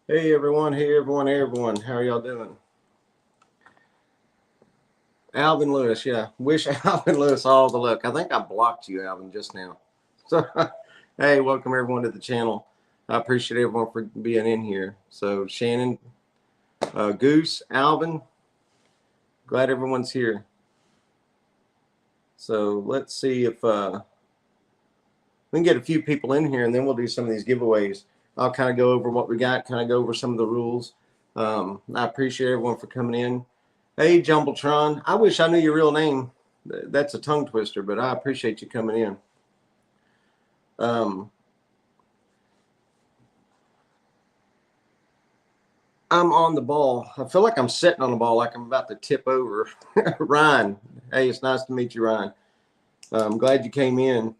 Hey everyone, hey everyone, hey everyone. How are y'all doing? Alvin Lewis, yeah. Wish Alvin Lewis all the luck. I think I blocked you, Alvin, just now. So, hey, welcome everyone to the channel. I appreciate everyone for being in here. So, Shannon, Goose, Alvin, glad everyone's here. So, let's see if we can get a few people in here and then we'll do some of these giveaways. I'll kind of go over what we got, kind of go over some of the rules. I appreciate everyone for coming in. Hey, Jumbletron. I wish I knew your real name. That's a tongue twister, but I appreciate you coming in. I'm on the ball. I feel like I'm sitting on the ball, like I'm about to tip over. Ryan. Hey, it's nice to meet you, Ryan. I'm glad you came in.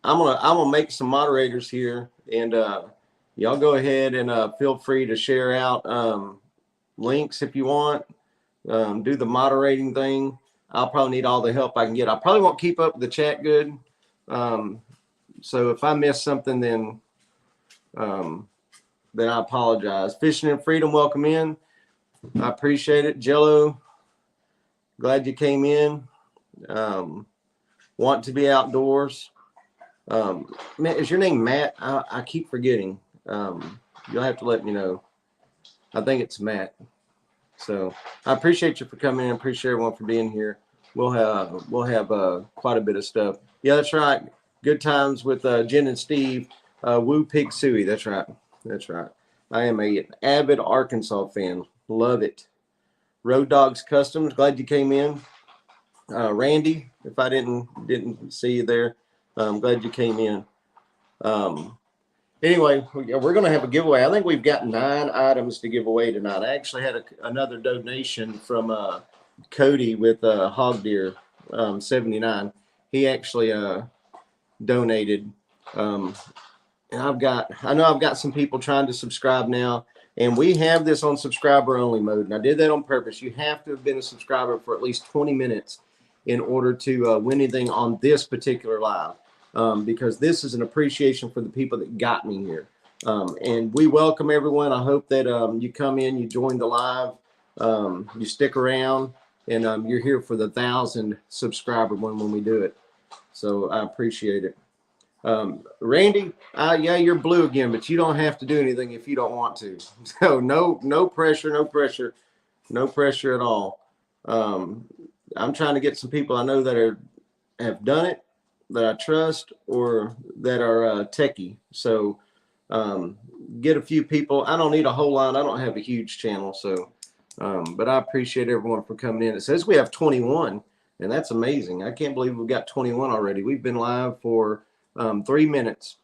I'm gonna make some moderators here, and y'all go ahead and feel free to share out links if you want. Do the moderating thing. I'll probably need all the help I can get. I probably won't keep up with the chat good. So if I miss something, then I apologize. Fishing and Freedom, welcome in. I appreciate it. Jello, glad you came in. Want to be outdoors. Is your name Matt? I keep forgetting. You'll have to let me know. I think it's Matt. So I appreciate you for coming in. I appreciate everyone for being here. We'll have quite a bit of stuff. Yeah, that's right. Good times with Jen and Steve. Woo Pig Suey. That's right. That's right. I am an avid Arkansas fan. Love it. Road Dogs Customs. Glad you came in. Randy, if I didn't see you there, I'm glad you came in. Anyway, we're going to have a giveaway. I think we've got 9 items to give away tonight. I actually had another donation from Cody with Hog Deer 79. He actually donated. And I know I've got some people trying to subscribe now, and we have this on subscriber only mode. And I did that on purpose. You have to have been a subscriber for at least 20 minutes in order to win anything on this particular live. Because this is an appreciation for the people that got me here. And we welcome everyone. I hope that you come in, you join the live, you stick around, and you're here for the 1,000 subscriber when we do it. So I appreciate it. Randy, yeah, you're blue again, but you don't have to do anything if you don't want to. So no pressure, no pressure, no pressure at all. I'm trying to get some people I know that have done it, that I trust, or that are techie. So get a few people. I don't need a whole lot. I don't have a huge channel, so but I appreciate everyone for coming in. It says we have 21, and that's amazing. I can't believe we've got 21 already. We've been live for 3 minutes.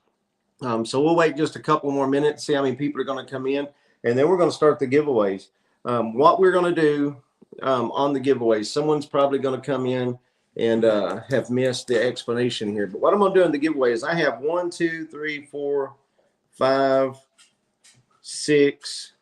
So we'll wait just a couple more minutes, see how many people are going to come in, and then we're going to start the giveaways. What we're going to do on the giveaways, someone's probably going to come in and have missed the explanation here. But what I'm going to do in the giveaway is I have 1, 2, 3, 4, 5, 6.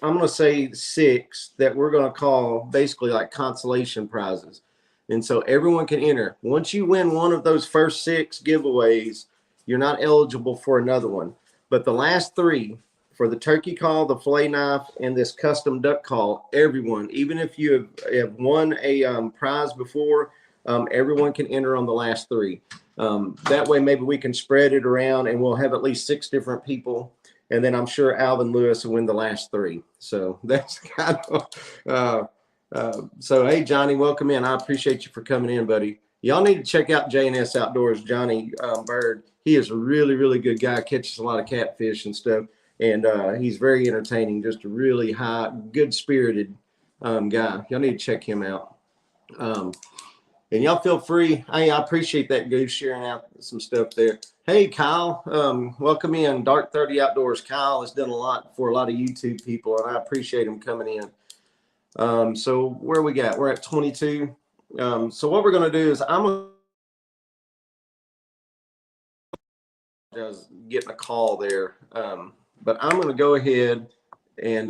I'm going to say 6 that we're going to call basically like consolation prizes. And so everyone can enter. Once you win one of those first 6 giveaways, you're not eligible for another one. But the last 3, for the turkey call, the fillet knife, and this custom duck call, everyone, even if you have won a prize before, everyone can enter on the last 3. That way, maybe we can spread it around, and we'll have at least 6 different people. And then I'm sure Alvin Lewis will win the last 3. So that's kind of so, hey, Johnny, welcome in. I appreciate you for coming in, buddy. Y'all need to check out J&S Outdoors, Johnny Bird. He is a really, really good guy, catches a lot of catfish and stuff. And he's very entertaining, just a really good-spirited guy. Y'all need to check him out. And y'all feel free. Hey, I appreciate that, Goose, sharing out some stuff there. Hey, Kyle, welcome in. Dark 30 Outdoors. Kyle has done a lot for a lot of YouTube people, and I appreciate him coming in. So where we got? We're at 22. So what we're going to do is I'm going to getting a call there. But I'm going to go ahead and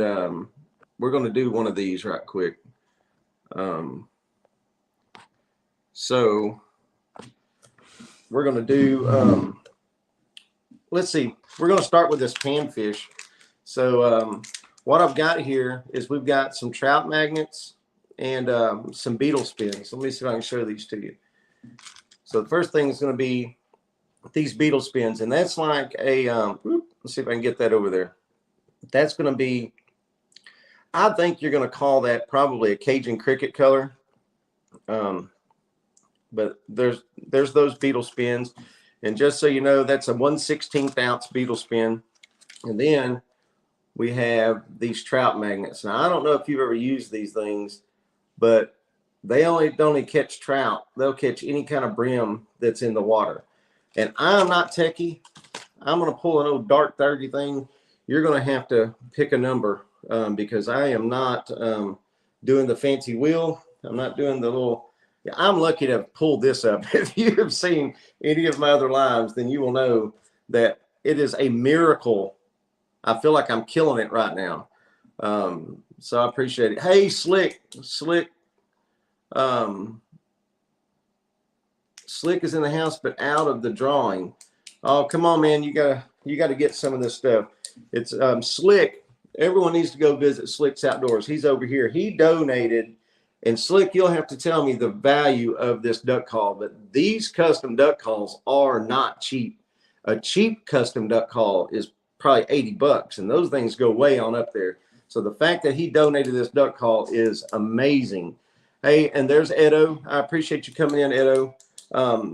we're going to do one of these right quick. So we're going to do let's see. We're going to start with this panfish. So what I've got here is we've got some trout magnets and some beetle spins. Let me see if I can show these to you. So the first thing is going to be these beetle spins, and that's like a let's see if I can get that over there. That's going to be, I think you're going to call that probably a Cajun cricket color. But there's those beetle spins, and just so you know, that's a 1/16 ounce beetle spin. And then we have these trout magnets. Now I don't know if you've ever used these things, but they don't catch trout. They'll catch any kind of brim that's in the water. And I'm not techie. I'm going to pull an old Dart 30 thing. You're going to have to pick a number because I am not doing the fancy wheel. I'm not doing the little. I'm lucky to have pulled this up. If you have seen any of my other lives, then you will know that it is a miracle. I feel like I'm killing it right now. So I appreciate it. Hey, Slick. Slick is in the house, but out of the drawing. Oh, come on, man. You gotta get some of this stuff. It's Slick. Everyone needs to go visit Slick's Outdoors. He's over here. He donated. And Slick, you'll have to tell me the value of this duck call, but these custom duck calls are not cheap. A cheap custom duck call is probably $80, and those things go way on up there. So the fact that he donated this duck call is amazing. Hey, and there's Edo. I appreciate you coming in, Edo.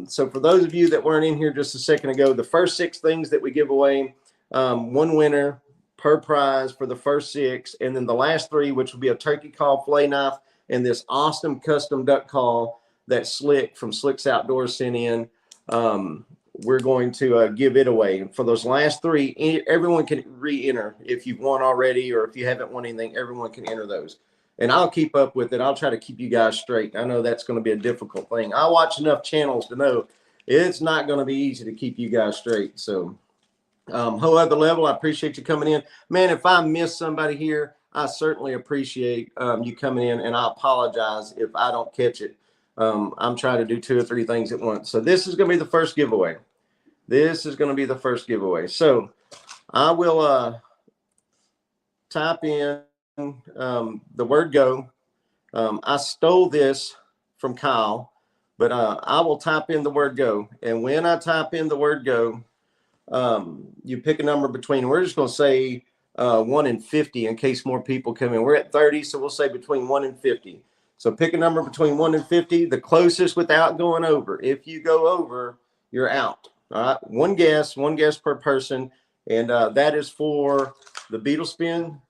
So for those of you that weren't in here just a second ago, the first 6 things that we give away, one winner per prize for the first 6, and then the last 3, which will be a turkey call, fillet knife, and this awesome custom duck call that Slick from Slick's Outdoors sent in. We're going to give it away. For those last 3, everyone can re-enter. If you've won already or if you haven't won anything, everyone can enter those. And I'll keep up with it. I'll try to keep you guys straight. I know that's going to be a difficult thing. I watch enough channels to know it's not going to be easy to keep you guys straight. So, whole other level, I appreciate you coming in. Man, if I miss somebody here, I certainly appreciate you coming in, and I apologize if I don't catch it. I'm trying to do 2 or 3 things at once. So this is going to be the first giveaway. This is going to be the first giveaway. So I will type in the word go. I stole this from Kyle, but I will type in the word go. And when I type in the word go, you pick a number between, we're just going to say 1 and 50 in case more people come in. We're at 30, so we'll say between 1 and 50. So pick a number between 1 and 50, the closest without going over. If you go over, you're out. All right, one guess per person, and that is for the beetle spin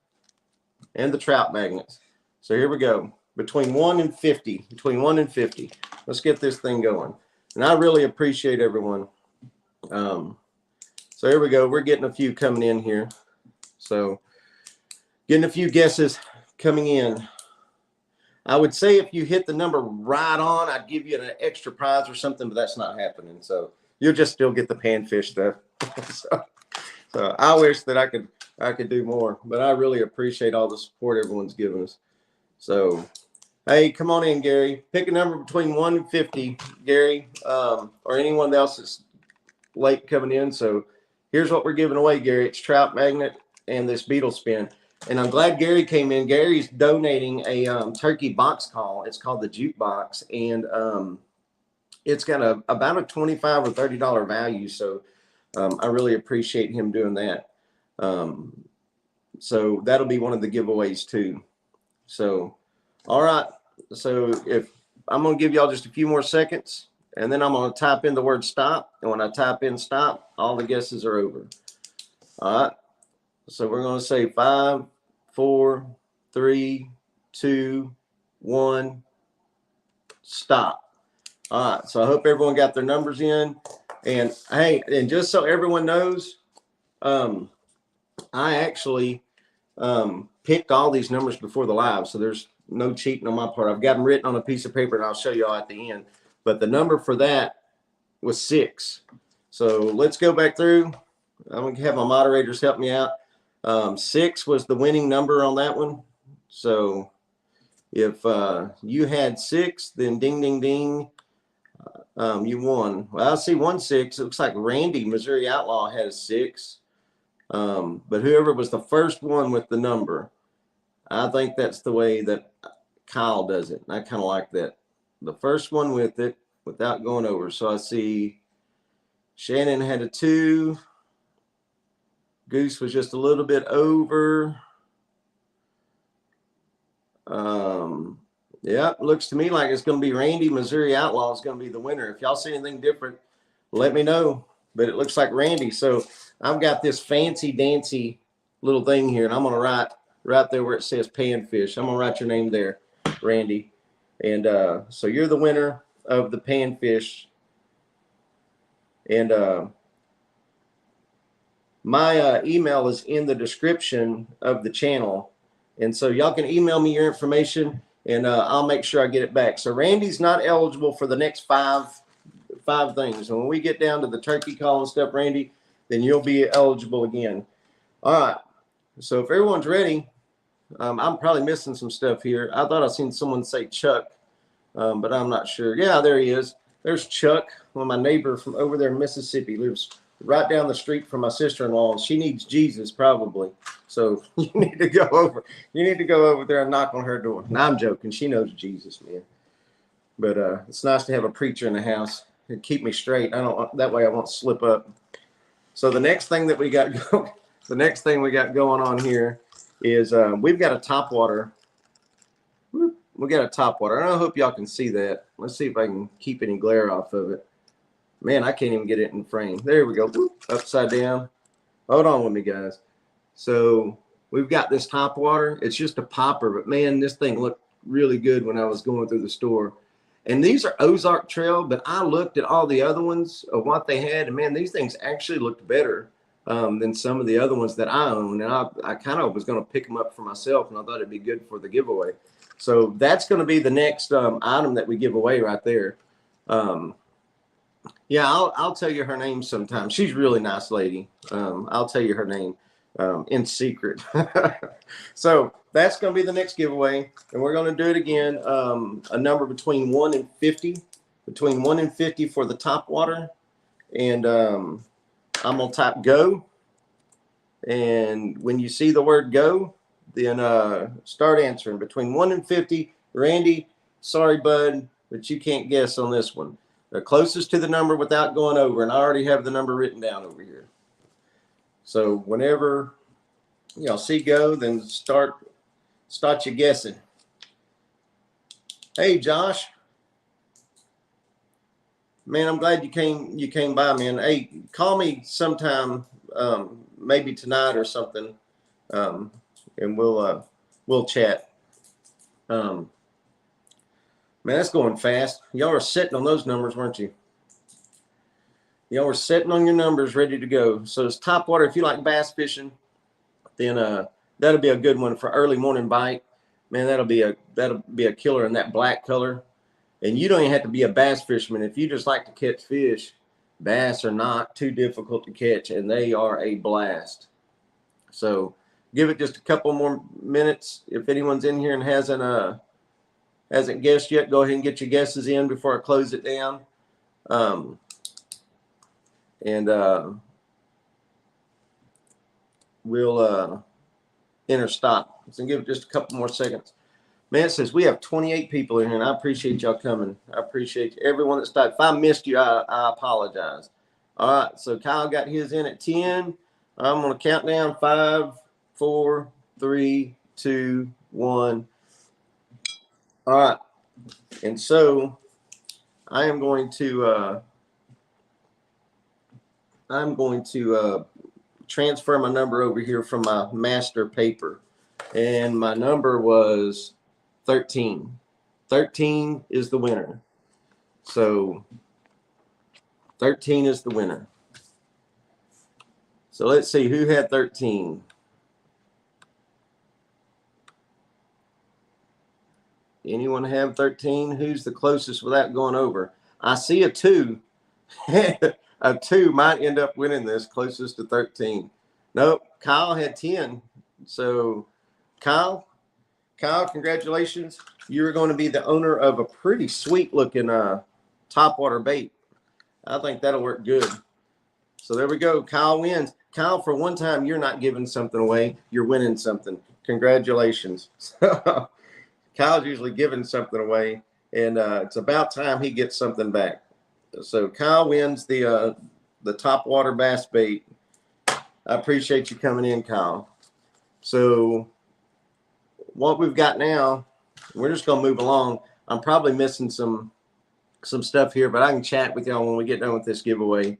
and the trout magnets. So here we go. Between 1 and 50. Between 1 and 50. Let's get this thing going. And I really appreciate everyone. So here we go. We're getting a few coming in here. So getting a few guesses coming in. I would say if you hit the number right on, I'd give you an extra prize or something, but that's not happening. So you'll just still get the panfish stuff. so I wish that I could do more, but I really appreciate all the support everyone's given us. So, hey, come on in, Gary. Pick a number between 1 and 50, Gary, or anyone else that's late coming in. So here's what we're giving away, Gary. It's trout magnet and this beetle spin. And I'm glad Gary came in. Gary's donating a turkey box call. It's called the jukebox, and it's got about a $25 or $30 value. So I really appreciate him doing that. So that'll be one of the giveaways too. So, all right. So if I'm going to give y'all just a few more seconds, and then I'm going to type in the word stop. And when I type in stop, all the guesses are over. All right. So we're going to say 5, 4, 3, 2, 1, stop. All right. So I hope everyone got their numbers in. And hey, and just so everyone knows, I actually picked all these numbers before the live. So there's no cheating on my part. I've got them written on a piece of paper, and I'll show y'all at the end. But the number for that was 6. So let's go back through. I'm going to have my moderators help me out. 6 was the winning number on that one. So if you had 6, then ding, ding, ding. You won. Well, I see 1-6. It looks like Randy, Missouri Outlaw, has 6. But whoever was the first one with the number, I think that's the way that Kyle does it. I kind of like that. The first one with it without going over. So I see Shannon had a 2. Goose was just a little bit over. Yeah, looks to me like it's going to be Randy, Missouri Outlaw is going to be the winner. If y'all see anything different, let me know. But it looks like Randy. So I've got this fancy dancy little thing here, and I'm going to write right there where it says panfish. I'm going to write your name there, Randy. And so you're the winner of the panfish. And my email is in the description of the channel. And so y'all can email me your information, and I'll make sure I get it back. So Randy's not eligible for the next five things. And when we get down to the turkey call and stuff, Randy, then you'll be eligible again. All right. So if everyone's ready, I'm probably missing some stuff here. I thought I seen someone say Chuck, but I'm not sure. Yeah, there he is. There's Chuck, one of my neighbor from over there in Mississippi, lives right down the street from my sister-in-law, and she needs Jesus probably. So you need to go over. You need to go over there and knock on her door. No, I'm joking. She knows Jesus, man. But it's nice to have a preacher in the house and keep me straight. That way I won't slip up. So the next thing that we got going on here is we've got a topwater. We got a topwater. And I hope y'all can see that. Let's see if I can keep any glare off of it. Man, I can't even get it in frame. There we go. Whoop, upside down. Hold on with me, guys. So we've got this topwater. It's just a popper, but man, this thing looked really good when I was going through the store. And these are Ozark Trail, but I looked at all the other ones of what they had, and man, these things actually looked better than some of the other ones that I own. And I kind of was going to pick them up for myself, and I thought it'd be good for the giveaway. So that's going to be the next item that we give away right there. Yeah, I'll tell you her name sometime. She's a really nice lady. I'll tell you her name in secret. So that's going to be the next giveaway, and we're going to do it again. A number between 1 and 50, between 1 and 50 for the topwater, and I'm going to type go. And when you see the word go, then start answering between 1 and 50. Randy, sorry, bud, but you can't guess on this one. The closest to the number without going over, and I already have the number written down over here. So whenever y'all see go, then start you guessing. Hey, Josh, man, I'm glad you came by, man. Hey, call me sometime, maybe tonight or something, and we'll chat. Man, that's going fast. Y'all are sitting on those numbers, weren't you? Y'all were sitting on your numbers ready to go. So it's topwater. If you like bass fishing, then that'll be a good one for early morning bite. Man, that'll be a killer in that black color. And you don't even have to be a bass fisherman. If you just like to catch fish, bass are not too difficult to catch, and they are a blast. So give it just a couple more minutes. If anyone's in here and hasn't guessed yet, go ahead and get your guesses in before I close it down. We'll enter stop. So give it just a couple more seconds. Man, it says we have 28 people in here, and I appreciate y'all coming. I appreciate everyone that stopped. If I missed you, I apologize. All right, so Kyle got his in at 10. I'm going to count down 5, 4, 3, 2, 1. All right, and so I am going to transfer my number over here from my master paper, and my number was 13. 13 is the winner. So 13 is the winner. So let's see who had 13. Anyone have 13? Who's the closest without going over? I see a 2. A 2 might end up winning this, closest to 13. Nope, Kyle had 10. So Kyle, congratulations. You're going to be the owner of a pretty sweet looking topwater bait. I think that'll work good. So there we go. Kyle wins. Kyle, for one time, you're not giving something away. You're winning something. Congratulations. Kyle's usually giving something away, and it's about time he gets something back. So Kyle wins the topwater bass bait. I appreciate you coming in, Kyle. So what we've got now, we're just going to move along. I'm probably missing some stuff here, but I can chat with y'all when we get done with this giveaway.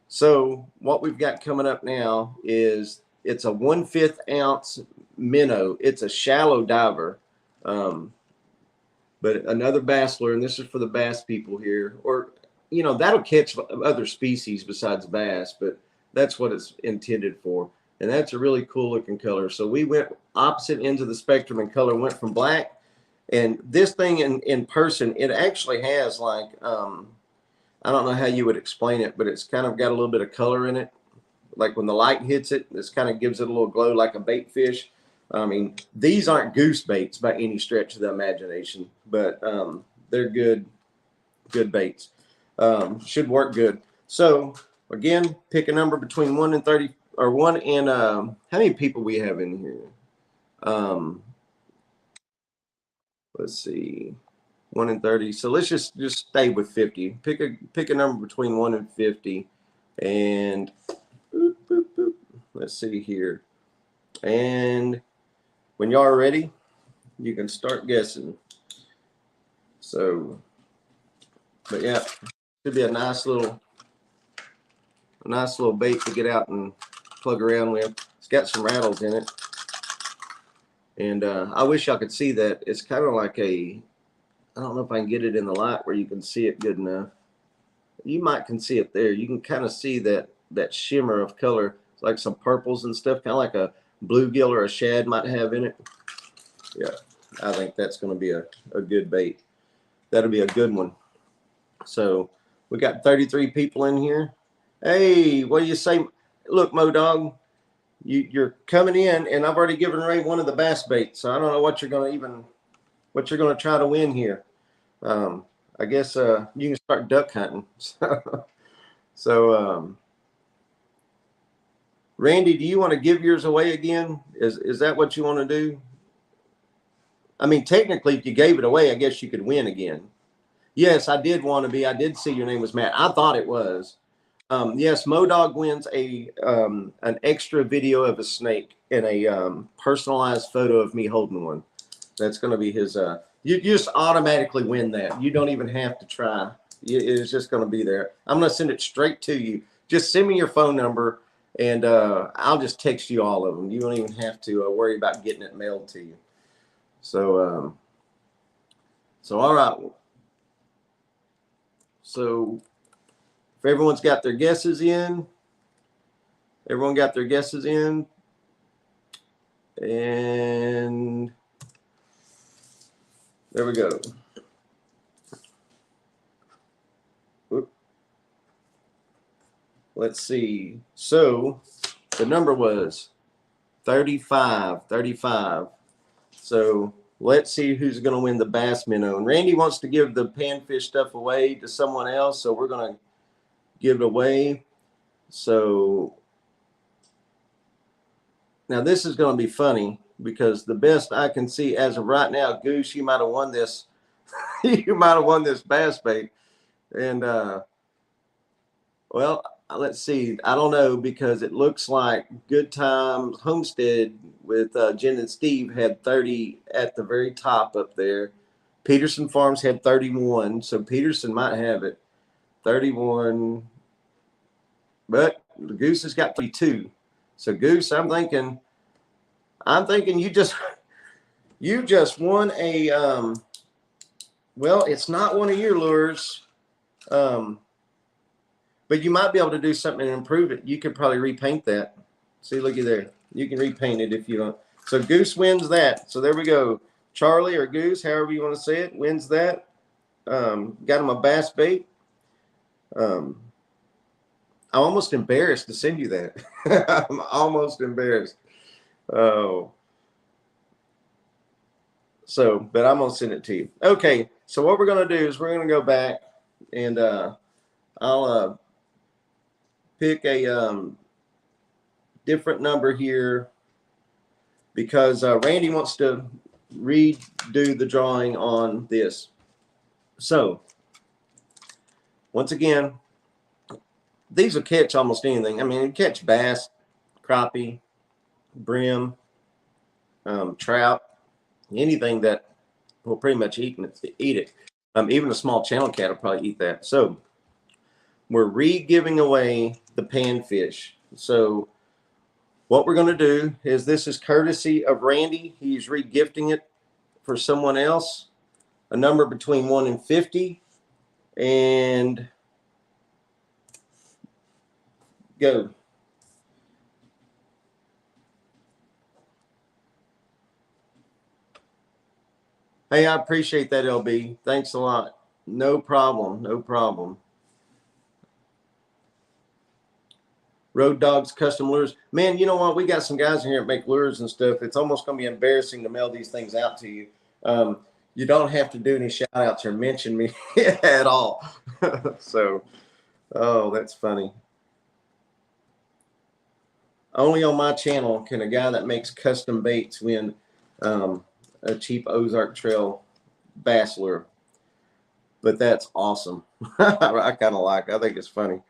So what we've got coming up now is it's a 1/5 ounce minnow. It's a shallow diver, but another bass lure, and this is for the bass people here, or that'll catch other species besides bass, but that's what it's intended for. And that's a really cool looking color. So we went opposite ends of the spectrum in color, went from black. And this thing in person, it actually has like, I don't know how you would explain it, but it's kind of got a little bit of color in it. Like when the light hits it, this kind of gives it a little glow like a bait fish. I mean, these aren't goose baits by any stretch of the imagination, but they're good baits. Should work good. So again, pick a number between 1 and 30, or 1 and how many people we have in here? Let's see, 1 and 30. So let's just stay with 50. Pick a number between 1 and 50, and boop, boop, boop. Let's see here. And when y'all are ready, you can start guessing. So, but yeah, should be a nice little bait to get out and plug around with. It's got some rattles in it. And I wish y'all could see that. It's kind of like I don't know if I can get it in the light where you can see it good enough. You might can see it there. You can kind of see that shimmer of color. It's like some purples and stuff, kind of like a bluegill or a shad might have in it. Yeah, I think that's going to be a good bait. That'll be a good one. So we got 33 people in here. Hey, what do you say? Look, Mo-Dog, you're coming in, and I've already given Ray one of the bass baits, so I don't know what you're going to try to win here. I guess you can start duck hunting. So Randy, do you want to give yours away again? Is that what you want to do? I mean, technically, if you gave it away, I guess you could win again. Yes, I did want to be. I did see your name was Matt. I thought it was. Yes, Mo-Dog wins an extra video of a snake and a personalized photo of me holding one. That's going to be his. You just automatically win that. You don't even have to try. It's just going to be there. I'm going to send it straight to you. Just send me your phone number, and I'll just text you all of them. You don't even have to worry about getting it mailed to you. So, all right. So, if everyone's got their guesses in, everyone got their guesses in, and there we go. Oop. Let's see. So the number was 35. So let's see who's going to win the bass minnow. And Randy wants to give the panfish stuff away to someone else, so we're going to give it away. So now this is going to be funny because the best I can see as of right now, Goose, you might have won this. You might have won this bass bait. And well, let's see. I don't know, because it looks like Good Times Homestead with Jen and Steve had 30 at the very top up there. Peterson Farms had 31, so Peterson might have it. 31, but the Goose has got 32. So Goose, I'm thinking you just won a well, it's not one of your lures. But you might be able to do something and improve it. You could probably repaint that. See, looky there. You can repaint it if you want. So Goose wins that. So there we go. Charlie or Goose, however you want to say it, wins that. Got him a bass bait. I'm almost embarrassed to send you that. I'm almost embarrassed. Oh. So, but I'm gonna send it to you. Okay. So what we're gonna do is we're gonna go back and I'll pick a different number here because Randy wants to redo the drawing on this. So once again, these will catch almost anything. I mean, it catch bass, crappie, brim, trout, anything that will pretty much eat it. Even a small channel cat will probably eat that. So we're re-giving away the panfish. So what we're going to do is, this is courtesy of Randy. He's re-gifting it for someone else. A number between 1 and 50. And go. Hey, I appreciate that, LB. Thanks a lot. No problem. No problem. Road Dogs Custom Lures. Man, you know what? We got some guys in here that make lures and stuff. It's almost going to be embarrassing to mail these things out to you. You don't have to do any shout outs or mention me at all. So, oh, that's funny. Only on my channel can a guy that makes custom baits win a cheap Ozark Trail bass lure. But that's awesome. I kind of like it. I think it's funny.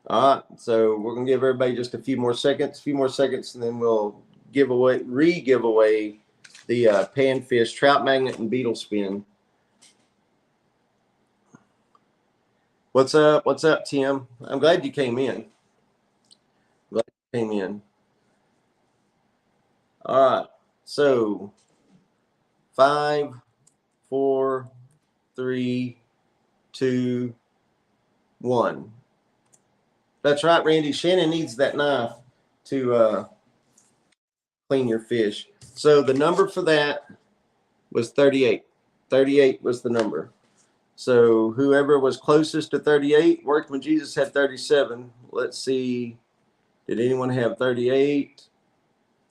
All right, so we're gonna give everybody just a few more seconds, and then we'll re-give away the panfish, trout magnet, and beetle spin. What's up? What's up, Tim? I'm glad you came in. Glad you came in. All right, so 5, 4, 3, 2, 1. That's right, Randy. Shannon needs that knife to clean your fish. So the number for that was 38. 38 was the number. So whoever was closest to 38, Working with Jesus had 37. Let's see, did anyone have 38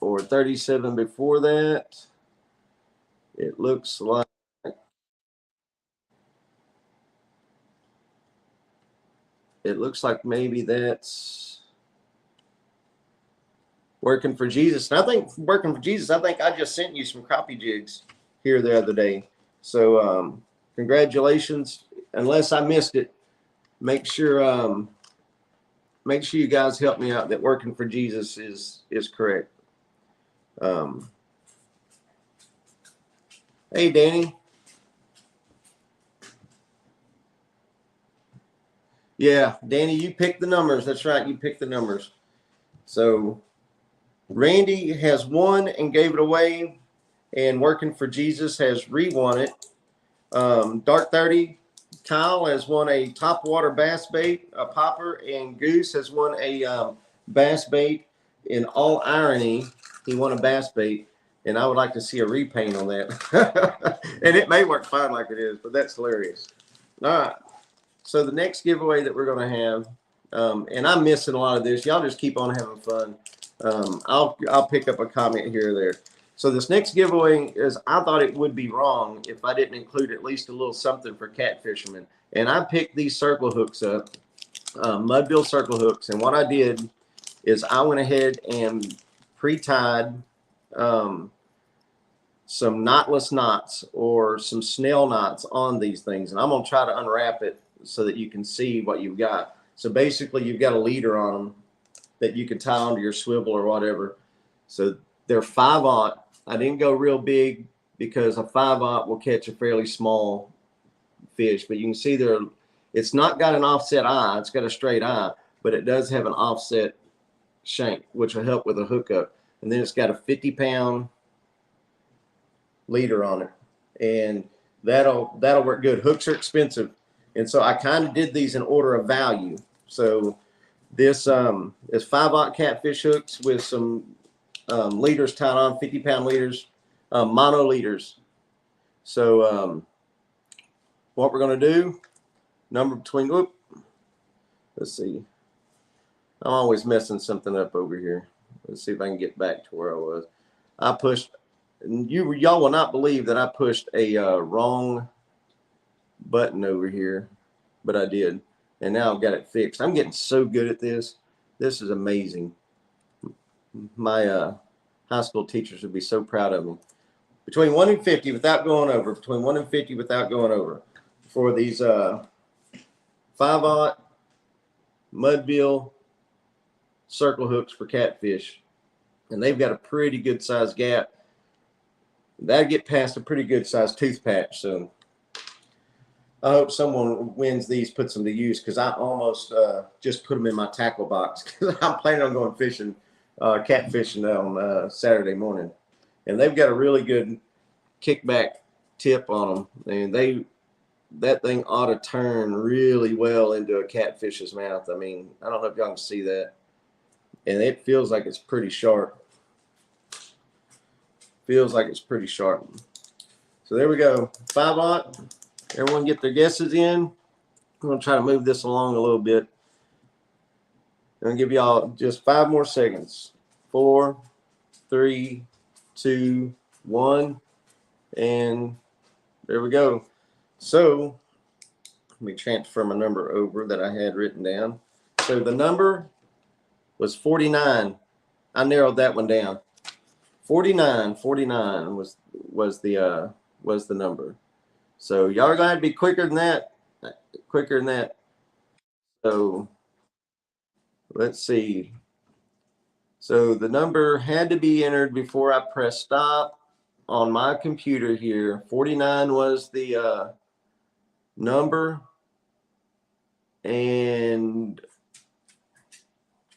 or 37 before that? It looks like maybe that's Working for Jesus. And I think Working for Jesus, I think I just sent you some crappie jigs here the other day. So congratulations. Unless I missed it, make sure you guys help me out that Working for Jesus is correct. Hey, Danny. Yeah, Danny, you picked the numbers. That's right, you picked the numbers. So Randy has won and gave it away, and Working for Jesus has re-won it. Dark 30, Kyle has won a topwater bass bait, a popper, and Goose has won a bass bait. In all irony, he won a bass bait, and I would like to see a repaint on that. And it may work fine like it is, but that's hilarious. All right. So the next giveaway that we're going to have, and I'm missing a lot of this. Y'all just keep on having fun. I'll pick up a comment here or there. So this next giveaway is, I thought it would be wrong if I didn't include at least a little something for cat fishermen. And I picked these circle hooks up, mudbill circle hooks. And what I did is I went ahead and pre-tied some knotless knots or some snail knots on these things. And I'm going to try to unwrap it so that you can see what you've got. So basically you've got a leader on them that you can tie onto your swivel or whatever. So they're 5/0. I didn't go real big because a 5/0 will catch a fairly small fish, but you can see it's not got an offset eye. It's got a straight eye, but it does have an offset shank, which will help with a hookup. And then it's got a 50-pound leader on it, and that'll work good. Hooks are expensive, and so I kind of did these in order of value. So this is 5/0 catfish hooks with some leaders tied on, 50-pound leaders, mono leaders. So what we're going to do, number between, let's see, I'm always messing something up over here. Let's see if I can get back to where I was. I pushed, y'all will not believe that I pushed a wrong button over here, but I did. And now I've got it fixed. I'm getting so good at this. This is amazing. My high school teachers would be so proud of me. Between 1 and 50 without going over. Between 1 and 50 without going over. For these 5/0 mudbill circle hooks for catfish. And they've got a pretty good sized gap. That'd get past a pretty good sized tooth patch. So I hope someone wins these, puts them to use, because I almost just put them in my tackle box because I'm planning on going fishing, catfishing on Saturday morning. And they've got a really good kickback tip on them, and that thing ought to turn really well into a catfish's mouth. I mean, I don't know if y'all can see that, and it feels like it's pretty sharp. Feels like it's pretty sharp. So there we go, 5/0. Everyone get their guesses in. I'm going to try to move this along a little bit. I'm going to give y'all just 5 more seconds. 4, 3, 2, 1. And there we go. So let me transfer my number over that I had written down. So the number was 49. I narrowed that one down. 49 was the number. So y'all are going to have to be quicker than that. So let's see. So the number had to be entered before I press stop on my computer here. 49 was the number. And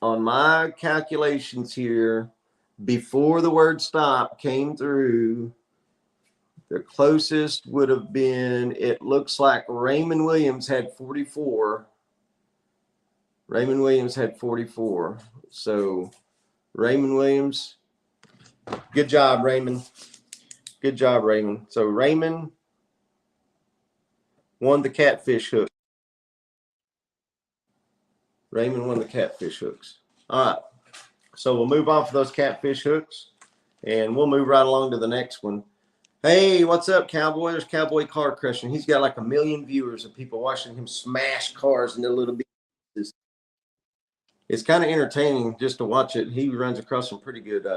on my calculations here, before the word stop came through, the closest would have been, it looks like Raymond Williams had 44. Raymond Williams had 44. So Raymond Williams, good job, Raymond. Good job, Raymond. So Raymond won the catfish hook. Raymond won the catfish hooks. All right. So we'll move on for those catfish hooks, and we'll move right along to the next one. Hey, what's up, Cowboy? There's Cowboy Car Crushing. He's got like 1 million viewers of people watching him smash cars into little pieces. It's kind of entertaining just to watch it. He runs across some pretty good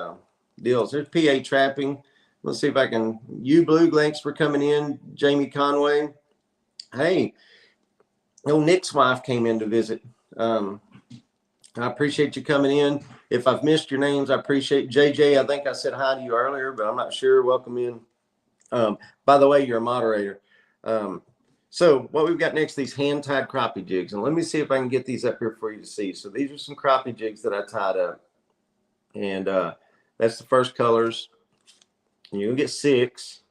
deals. There's PA Trapping. Let's see if I can. You Blue, thanks for coming in. Jamie Conway. Hey, Nick's wife came in to visit. I appreciate you coming in. If I've missed your names, I appreciate JJ. I think I said hi to you earlier, but I'm not sure. Welcome in. By the way, you're a moderator. So what we've got next, these hand-tied crappie jigs. And let me see if I can get these up here for you to see. So these are some crappie jigs that I tied up. And that's the first colors. And you'll get 6.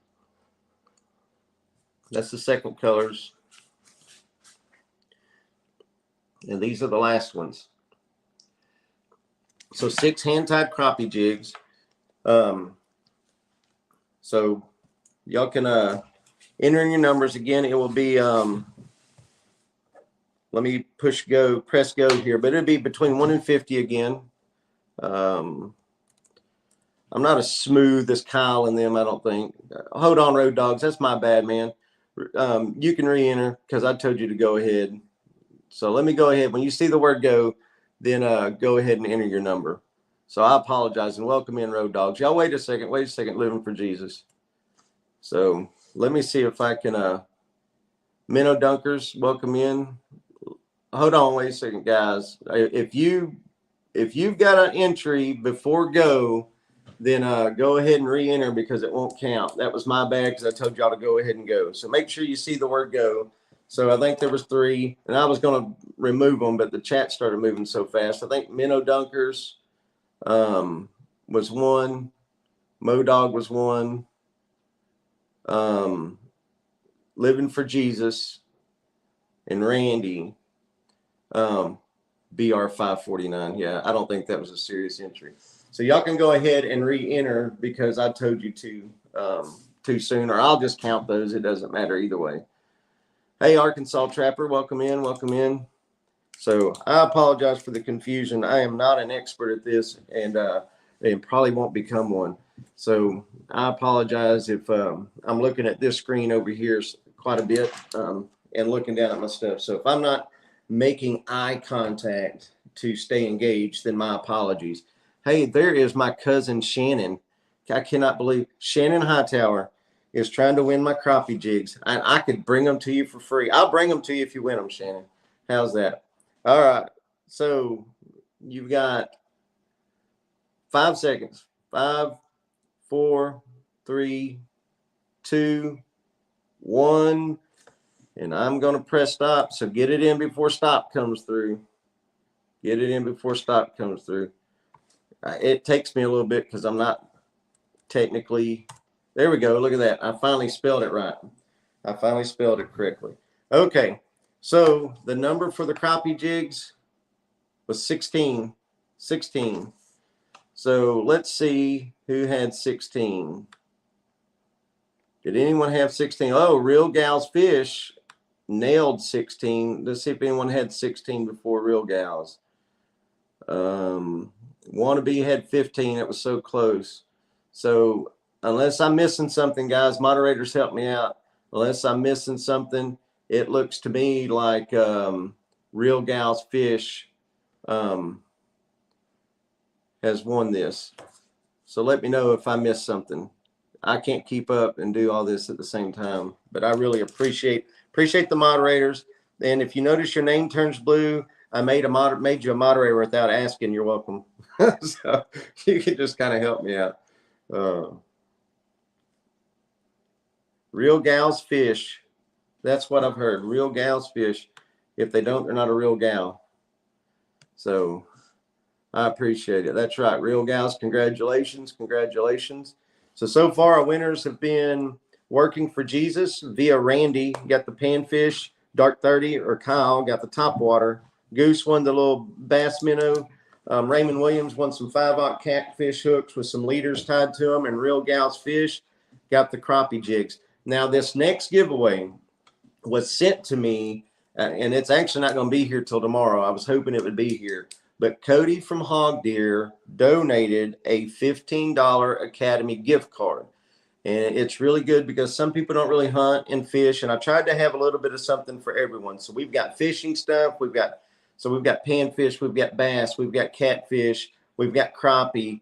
That's the second colors. And these are the last ones. So 6 hand-tied crappie jigs. So y'all can enter in your numbers. Again, it will be, let me press go here, but it'll be between 1 and 50 again. I'm not as smooth as Kyle and them, I don't think. Hold on, Road Dogs. That's my bad, man. You can re-enter because I told you to go ahead. So let me go ahead. When you see the word go, then go ahead and enter your number. So I apologize, and welcome in, Road Dogs. Y'all wait a second, living for Jesus. So let me see if I can, Minnow Dunkers, welcome in. Hold on, wait a second, guys. If you've got an entry before go, then go ahead and re-enter because it won't count. That was my bad because I told y'all to go ahead and go. So make sure you see the word go. So I think there was 3, and I was going to remove them, but the chat started moving so fast. I think Minnow Dunkers was 1. Modog was 1. Living for Jesus and Randy, BR 549. Yeah, I don't think that was a serious entry. So y'all can go ahead and re-enter because I told you to too soon, or I'll just count those. It doesn't matter either way. Hey, Arkansas Trapper, welcome in, welcome in. So I apologize for the confusion. I am not an expert at this, and and probably won't become one. So I apologize if I'm looking at this screen over here quite a bit and looking down at my stuff. So if I'm not making eye contact to stay engaged, then my apologies. Hey, there is my cousin Shannon. I cannot believe Shannon Hightower is trying to win my crappie jigs. And I could bring them to you for free. I'll bring them to you if you win them, Shannon. How's that? All right. So you've got 5 seconds. 5, 4, 3, 2, 1. And I'm going to press stop. So get it in before stop comes through. Get it in before stop comes through. It takes me a little bit because I'm not technically. There we go. Look at that. I finally spelled it right. I finally spelled it correctly. Okay. So the number for the crappie jigs was 16. 16. So let's see who had 16. Did anyone have 16? Oh, Real Gals Fish nailed 16. Let's see if anyone had 16 before Real Gals. Wannabe had 15. It was so close. So unless I'm missing something, guys, moderators help me out. Unless I'm missing something, it looks to me like Real Gals Fish has won this. So let me know if I missed something. I can't keep up and do all this at the same time, but I really appreciate the moderators. And if you notice your name turns blue, I made you a moderator without asking. You're welcome. So you can just kind of help me out. Real Gals Fish. That's what I've heard. Real Gals Fish. If they don't, they're not a real gal. So I appreciate it. That's right. Real Gals, congratulations. Congratulations. So far our winners have been Working for Jesus via Randy, got the panfish. Dark 30 or Kyle got the topwater. Goose won the little bass minnow. Raymond Williams won some 5/0 catfish hooks with some leaders tied to them, and Real Gals Fish got the crappie jigs. Now this next giveaway was sent to me, and it's actually not going to be here till tomorrow. I was hoping it would be here, but Cody from Hog Deer donated a $15 Academy gift card. And it's really good because some people don't really hunt and fish. And I tried to have a little bit of something for everyone. So we've got fishing stuff. We've got panfish, we've got bass, we've got catfish, we've got crappie,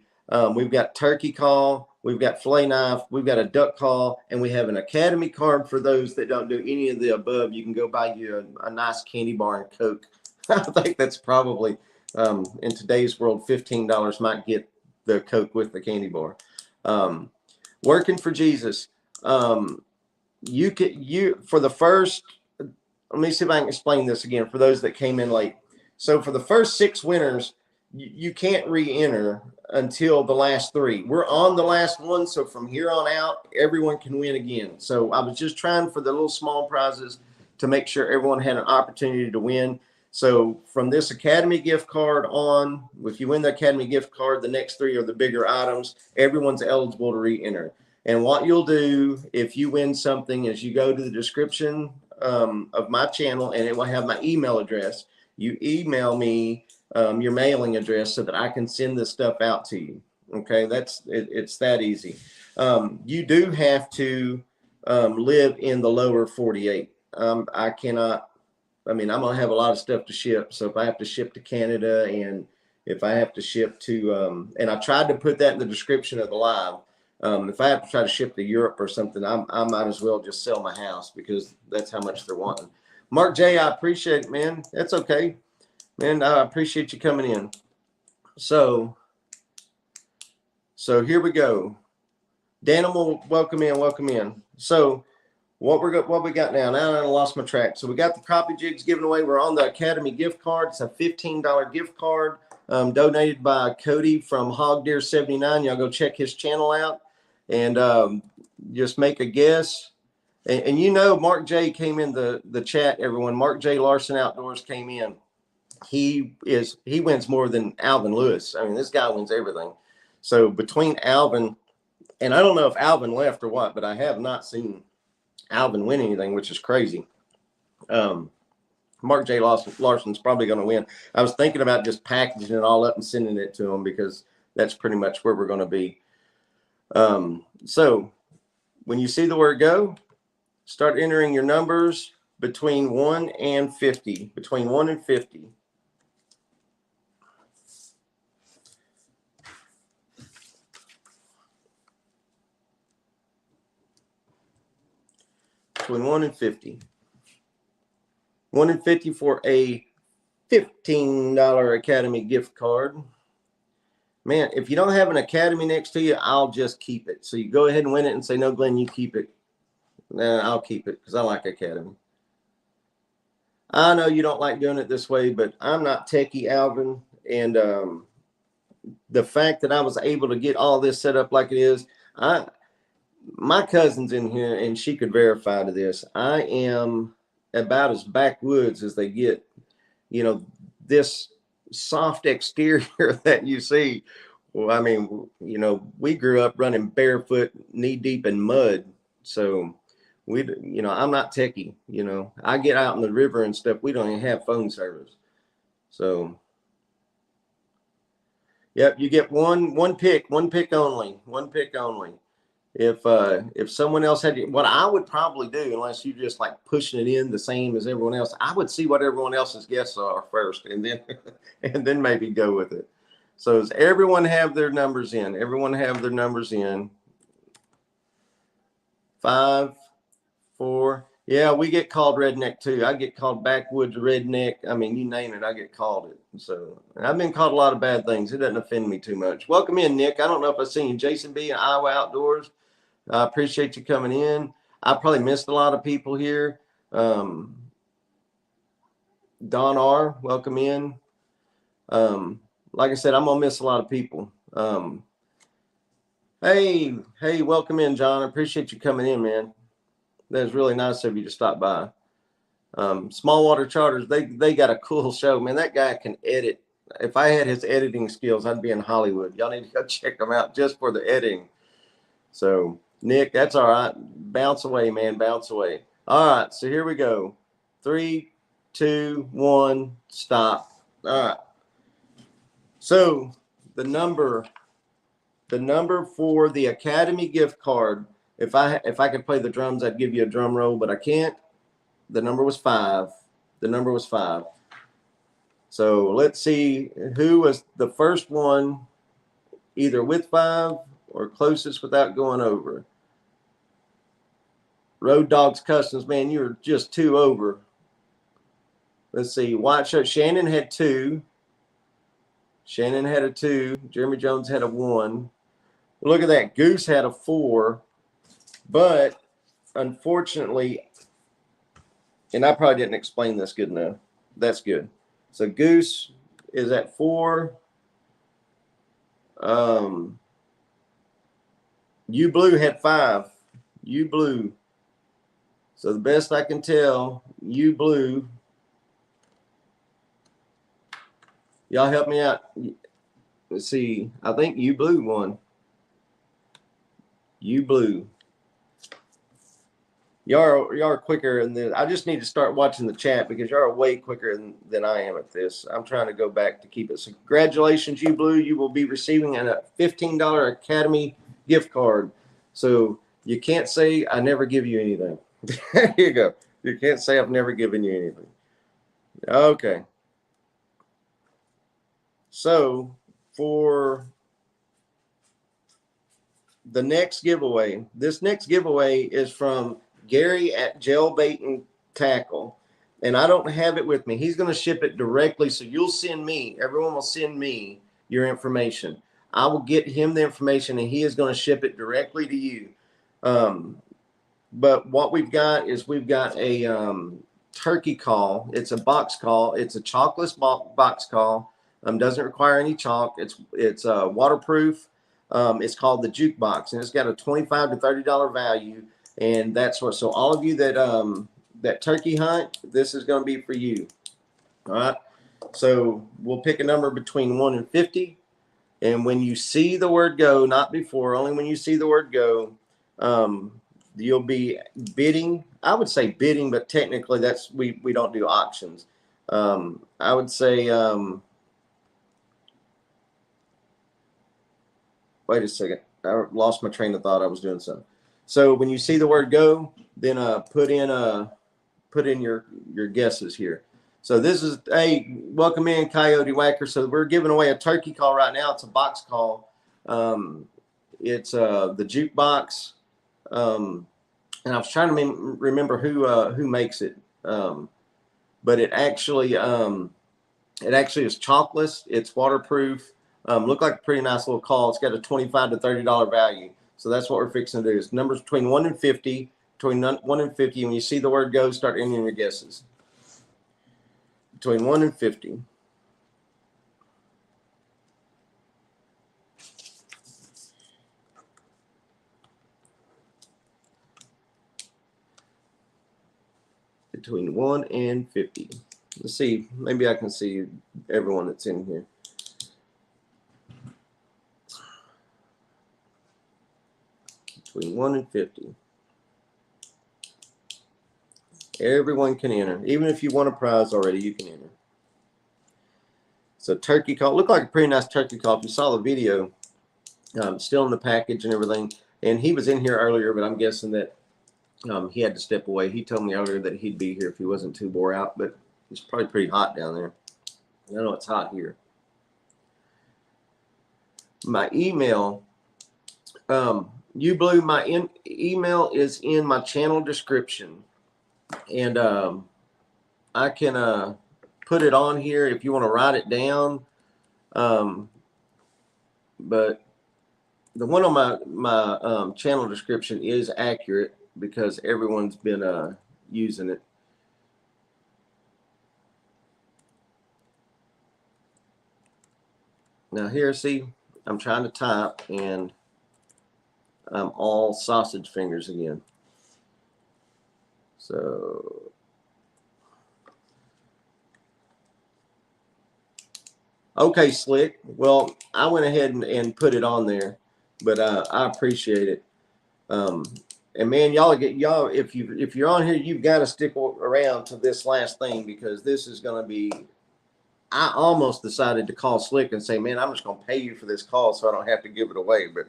we've got turkey call, we've got fillet knife, we've got a duck call, and we have an Academy card for those that don't do any of the above. You can go buy you a nice candy bar and Coke. I think that's probably, in today's world, $15 might get the Coke with the candy bar. Working for Jesus. For the first, let me see if I can explain this again for those that came in late. So for the first 6 winners, you can't re-enter until the last 3. We're on the last one. So from here on out, everyone can win again. So I was just trying for the little small prizes to make sure everyone had an opportunity to win. So from this Academy gift card on, if you win the Academy gift card, the next 3 are the bigger items. Everyone's eligible to re-enter. And what you'll do if you win something is you go to the description of my channel, and it will have my email address. You email me your mailing address so that I can send this stuff out to you. Okay, it's that easy. You do have to live in the lower 48. I'm going to have a lot of stuff to ship. So if I have to ship to Canada, and if I have to ship to, and I tried to put that in the description of the live. If I have to try to ship to Europe or something, I might as well just sell my house because that's how much they're wanting. Mark J, I appreciate it, man. That's okay. Man, I appreciate you coming in. So here we go. Danimal, welcome in. So what we got now? Now I lost my track. So we got the crappie jigs given away. We're on the Academy gift card. It's a $15 gift card donated by Cody from Hog Deer 79. Y'all go check his channel out and just make a guess. And Mark J came in the chat, everyone. Mark J Larson Outdoors came in. He wins more than Alvin Lewis. I mean, this guy wins everything. So between Alvin, and I don't know if Alvin left or what, but I have not seen Alvin win anything, which is crazy. Mark J Larson's probably going to win. I was thinking about just packaging it all up and sending it to him because that's pretty much where we're going to be. So when you see the word go, start entering your numbers between 1 and 50. Between 1 and 50. Between 1 and 50. 1 and 50 for a $15 Academy gift card. Man, if you don't have an Academy next to you, I'll just keep it. So you go ahead and win it and say, no, Glenn, you keep it. I'll keep it because I like Academy. I know you don't like doing it this way, but I'm not techie, Alvin. And the fact that I was able to get all this set up like it is, my cousin's in here and she could verify to this. I am about as backwoods as they get. You know, this soft exterior that you see. Well, I mean, you know, we grew up running barefoot, knee deep in mud. So I'm not techie, you know, I get out in the river and stuff. We don't even have phone service. So, yep, you get one pick only. If someone else had what I would probably do, unless you just like pushing it in the same as everyone else, I would see what everyone else's guesses are first, and then and then maybe go with it. So does everyone have their numbers in? Everyone have their numbers in. 5, 4. Yeah, we get called redneck too. I get called backwoods redneck. I mean, you name it, I get called it. So I've been called a lot of bad things. It doesn't offend me too much. Welcome in, Nick. I don't know if I've seen you. Jason B. in Iowa Outdoors. I appreciate you coming in. I probably missed a lot of people here. Don R., welcome in. Like I said, I'm gonna miss a lot of people. Hey, welcome in, John. I appreciate you coming in, man. That was really nice of you to stop by. Small Water Charters, they got a cool show, man. That guy can edit. If I had his editing skills, I'd be in Hollywood. Y'all need to go check him out just for the editing. So, Nick, that's all right. Bounce away, man. Bounce away. All right, so here we go. 3, 2, 1, stop. All right. So the number for the Academy gift card, if I could play the drums, I'd give you a drum roll, but I can't. The number was 5. The number was 5. So let's see who was the first one, either with 5 or closest without going over. Road Dogs Customs, man, you were just 2 over. Let's see. White Shirt, Shannon had 2. Shannon had a 2. Jeremy Jones had a 1. Look at that. Goose had a 4. But unfortunately, and I probably didn't explain this good enough. That's good. So Goose is at 4. You Blue had 5. You Blue. So the best I can tell, You Blue. Y'all help me out. Let's see. I think You Blue won. You Blue. Y'all are quicker in this. I just need to start watching the chat because y'all are way quicker than I am at this. I'm trying to go back to keep it. So congratulations, You Blue. You will be receiving a $15 Academy gift card. So you can't say I never give you anything. There you go. You can't say I've never given you anything. Okay. So for the next giveaway, this next giveaway is from Gary at Jailbait and Tackle. And I don't have it with me. He's going to ship it directly. So you'll send me, everyone will send me your information. I will get him the information and he is going to ship it directly to you. But what we've got is we've got a turkey call. It's a box call. It's a chalkless box call. Doesn't require any chalk. It's waterproof. It's called the Jukebox, and it's got a $25 to $30 value. And that's what. So all of you that turkey hunt, this is going to be for you. All right. So we'll pick a number between 1 and 50. And when you see the word go, not before, only when you see the word go, you'll be bidding. I would say bidding, but technically that's we don't do auctions. I would say Wait a second. I lost my train of thought. I was doing something. So when you see the word go, then put in your guesses here. So this is, hey, welcome in, Coyote Whacker. So we're giving away a turkey call right now. It's a box call. It's the jukebox. And I was trying to remember who makes it. But it actually is chalkless. It's waterproof. Look like a pretty nice little call. It's got a $25 to $30 value. So that's what we're fixing to do. It's numbers between 1 and 50. Between 1 and 50. When you see the word go, start entering your guesses. Between 1 and 50. Between 1 and 50. Let's see. Maybe I can see everyone that's in here. Between 1 and 50. Everyone can enter. Even if you won a prize already, you can enter. So turkey call. Looked like a pretty nice turkey call. If you saw the video, still in the package and everything. And he was in here earlier, but I'm guessing that he had to step away. He told me earlier that he'd be here if he wasn't too wore out, but it's probably pretty hot down there. I know it's hot here. My email, U-Blue, my email is in my channel description. And I can put it on here if you want to write it down. But the one on my channel description is accurate because everyone's been using it. Now here, see, I'm trying to type and I'm all sausage fingers again. So okay, Slick. Well, I went ahead and put it on there, but I appreciate it. And man, y'all if you're on here, you've got to stick around to this last thing because this is going to be. I almost decided to call Slick and say, man, I'm just going to pay you for this call so I don't have to give it away. But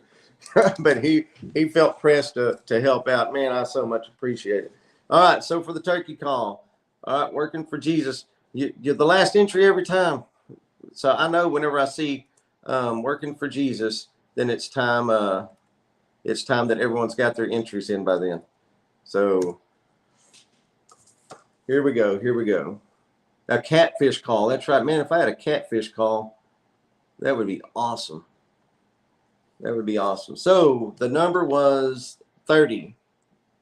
but he felt pressed to help out. Man, I so much appreciate it. All right, so for the turkey call, all right, working for Jesus. You're the last entry every time. So I know whenever I see working for Jesus, then it's time that everyone's got their entries in by then. So here we go. A catfish call. That's right, man. If I had a catfish call, that would be awesome. That would be awesome. So the number was 30.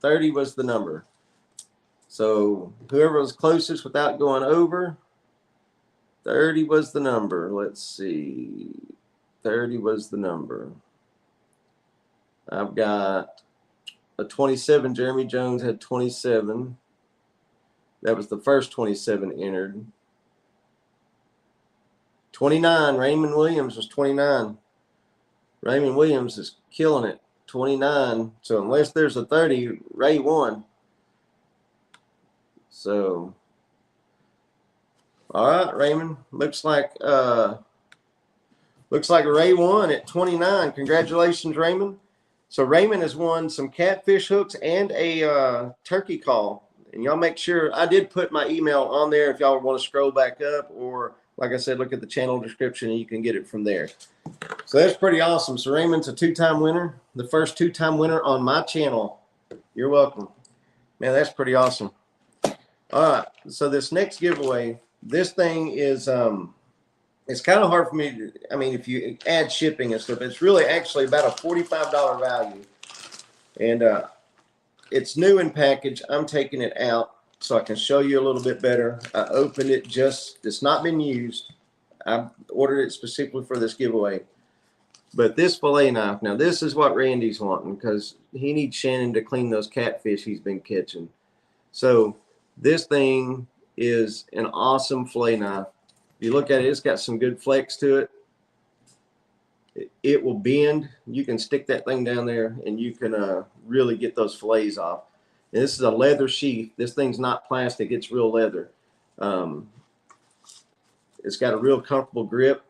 30 was the number. So whoever was closest without going over, 30 was the number. Let's see. 30 was the number. I've got a 27. Jeremy Jones had 27. That was the first 27 entered. 29. Raymond Williams was 29. Raymond Williams is killing it. 29. So unless there's a 30, Ray won. So, all right, Raymond. Looks like Ray won at 29. Congratulations, Raymond. So Raymond has won some catfish hooks and a turkey call. And y'all make sure, I did put my email on there if y'all want to scroll back up, or like I said, look at the channel description and you can get it from there. So that's pretty awesome. So Raymond's a 2-time winner, the first 2-time winner on my channel. You're welcome. Man, that's pretty awesome. All right, so this next giveaway, this thing is, it's kind of hard for me to, I mean, if you add shipping and stuff, it's really actually about a $45 value. And it's new in package. I'm taking it out so I can show you a little bit better. I opened it it's not been used. I ordered it specifically for this giveaway. But this fillet knife, now this is what Randy's wanting because he needs Shannon to clean those catfish he's been catching. So this thing is an awesome fillet knife. If you look at it, it's got some good flex to it. It will bend. You can stick that thing down there and you can really get those fillets off. And this is a leather sheath. This thing's not plastic. It's real leather. It's got a real comfortable grip.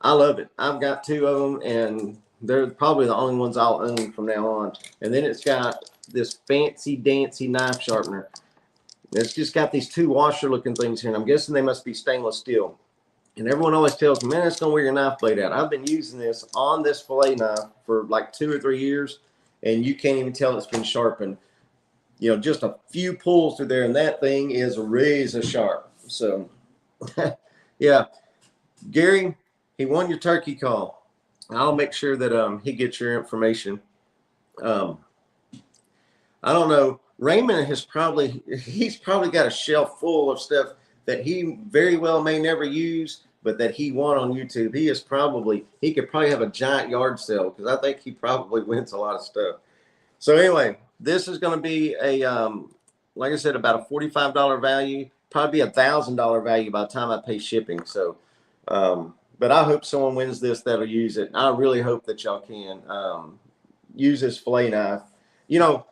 I love it. I've got 2 of them, and they're probably the only ones I'll own from now on. And then it's got this fancy dancy knife sharpener. It's just got these 2 washer looking things here, and I'm guessing they must be stainless steel. And everyone always tells me, man, it's gonna wear your knife blade out. I've been using this on this fillet knife for like 2 or 3 years, and you can't even tell it's been sharpened. You know, just a few pulls through there, and that thing is razor sharp. So, yeah, Gary, he won your turkey call. I'll make sure that he gets your information. I don't know. Raymond he's probably got a shelf full of stuff that he very well may never use, but that he won on YouTube. He could probably have a giant yard sale, because I think he probably wins a lot of stuff. So anyway, this is going to be a, like I said, about a $45 value, probably be $1,000 value by the time I pay shipping. So, but I hope someone wins this that'll use it. I really hope that y'all can use this fillet knife. You know,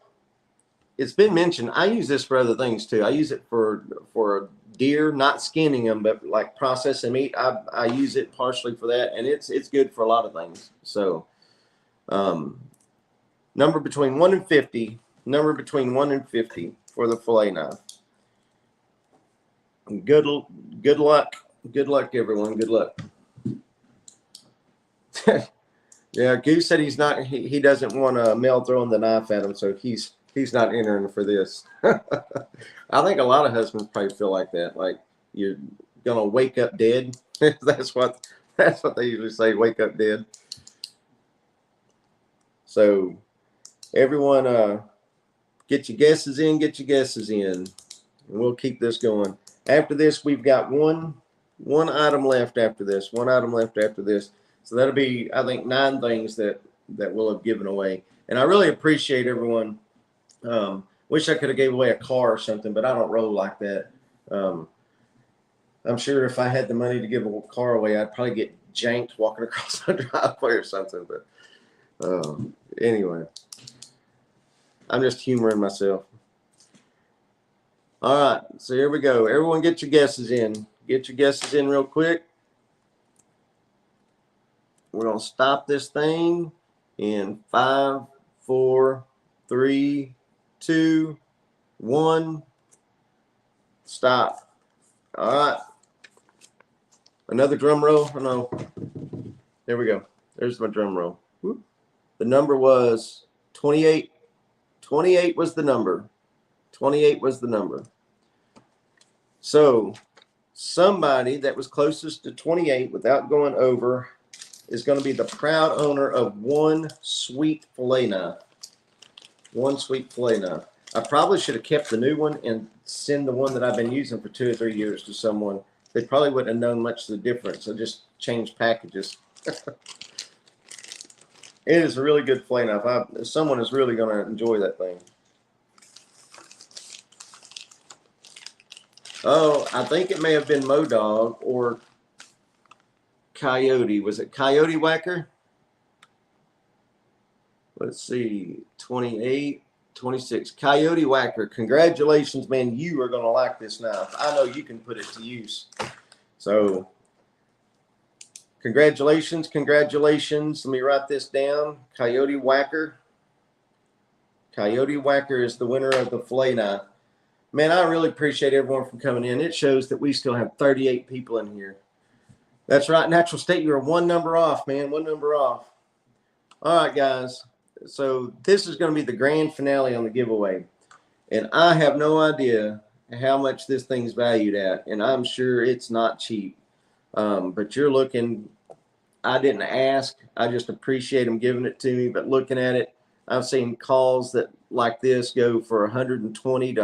it's been mentioned, I use this for other things too. I use it for deer, not skinning them, but like processing meat. I use it partially for that, and it's good for a lot of things. So, number between 1 and 50 for the fillet knife. Good luck, everyone. Good luck. Yeah, Goose said he doesn't want Mel throwing the knife at him, so he's not entering for this. I think a lot of husbands probably feel like that, like you're gonna wake up dead. That's what they usually say, wake up dead. So everyone, get your guesses in, and we'll keep this going. After this, we've got one item left after this. So that'll be, I think, 9 things that we'll have given away. And I really appreciate everyone. Wish I could have gave away a car or something, but I don't roll like that. I'm sure if I had the money to give a car away, I'd probably get janked walking across the driveway or something. But anyway, I'm just humoring myself. All right, so here we go. Everyone get your guesses in. Get your guesses in real quick. We're going to stop this thing in 5, 4, 3, 2, 1. Stop. All right. Another drum roll. Oh, no. There we go. There's my drum roll. Whoop. The number was 28. 28 was the number. 28 was the number. So somebody that was closest to 28 without going over is going to be the proud owner of one sweet fillet knife. One sweet fillet knife. I probably should have kept the new one and send the one that I've been using for 2 or 3 years to someone. They probably wouldn't have known much of the difference. I just changed packages. It is a really good fillet knife. Someone is really going to enjoy that thing. Oh, I think it may have been Modog or Coyote. Was it Coyote Whacker? Let's see. 28, 26. Coyote Whacker. Congratulations, man. You are going to like this knife. I know you can put it to use. So, congratulations. Congratulations. Let me write this down. Coyote Whacker. Coyote Whacker is the winner of the fillet knife. Man, I really appreciate everyone for coming in. It shows that we still have 38 people in here. That's right, Natural State. You're 1 number off, man. 1 number off. All right, guys. So this is going to be the grand finale on the giveaway. And I have no idea how much this thing's valued at. And I'm sure it's not cheap. But you're looking, I didn't ask. I just appreciate them giving it to me. But looking at it, I've seen calls that like this go for $120 to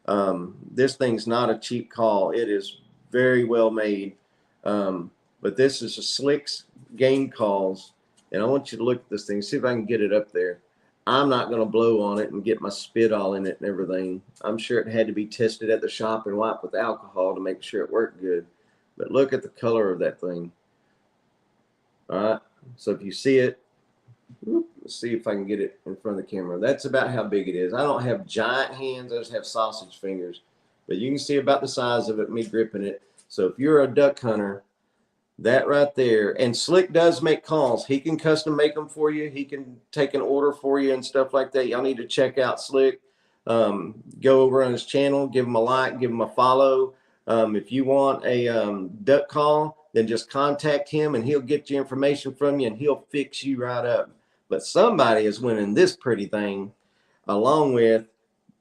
$150. This thing's not a cheap call. It is very well made. But this is a Slicks game calls. And I want you to look at this thing, see if I can get it up there. I'm not going to blow on it and get my spit all in it and everything. I'm sure it had to be tested at the shop and wiped with alcohol to make sure it worked good. But look at the color of that thing. All right. So if you see it, let's see if I can get it in front of the camera. That's about how big it is. I don't have giant hands. I just have sausage fingers. But you can see about the size of it, me gripping it. So if you're a duck hunter, That right there. And Slick does make calls. He can custom make them for you. He can take an order for you and stuff like that. Y'all need to check out Slick. Go over on his channel, give him a like, give him a follow. If you want a duck call, then just contact him and he'll get you information from you and he'll fix you right up. But somebody is winning this pretty thing along with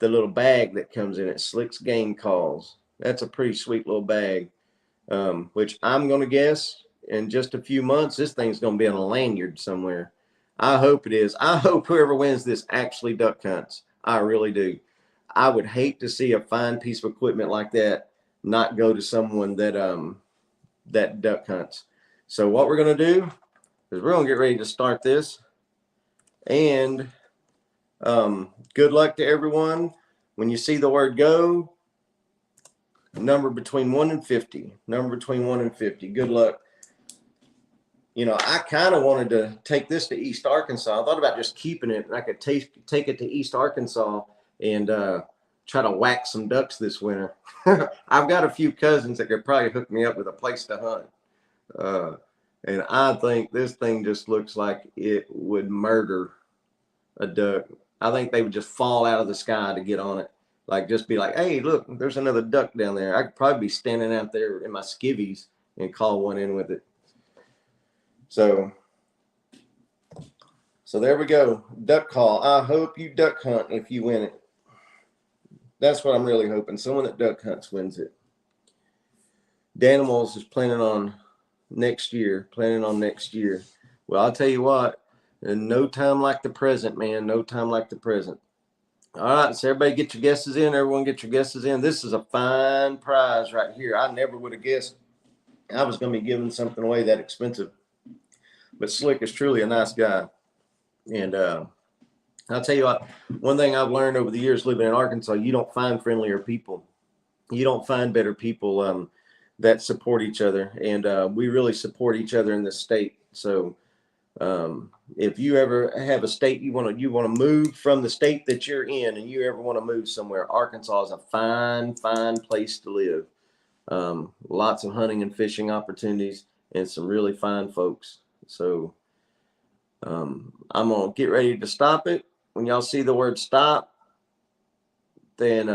the little bag that comes in it, Slick's Game Calls. That's a pretty sweet little bag. Which I'm going to guess in just a few months, this thing's going to be on a lanyard somewhere. I hope it is. I hope whoever wins this actually duck hunts. I really do. I would hate to see a fine piece of equipment like that not go to someone that that duck hunts. So what we're going to do is we're going to get ready to start this. And good luck to everyone. When you see the word go, number between 1 and 50. Number between 1 and 50. Good luck. You know, I kind of wanted to take this to East Arkansas. I thought about just keeping it, and I could take it to East Arkansas and try to whack some ducks this winter. I've got a few cousins that could probably hook me up with a place to hunt. And I think this thing just looks like it would murder a duck. I think they would just fall out of the sky to get on it. Like, just be like, hey, look, there's another duck down there. I could probably be standing out there in my skivvies and call one in with it. So there we go. Duck call. I hope you duck hunt if you win it. That's what I'm really hoping. Someone that duck hunts wins it. Danimals is planning on next year. Well, I'll tell you what, in no time like the present, man. No time like the present. All right, so everybody get your guesses in. Everyone get your guesses in. This is a fine prize right here. I never would have guessed I was going to be giving something away that expensive. But Slick is truly a nice guy. And I'll tell you what, one thing I've learned over the years living in Arkansas, you don't find friendlier people. You don't find better people that support each other. And we really support each other in this state. So if you ever have a state you want to move from the state that you're in, and you ever want to move somewhere, Arkansas is a fine place to live. Lots of hunting and fishing opportunities and some really fine folks. So I'm gonna get ready to stop it. When y'all see the word stop, then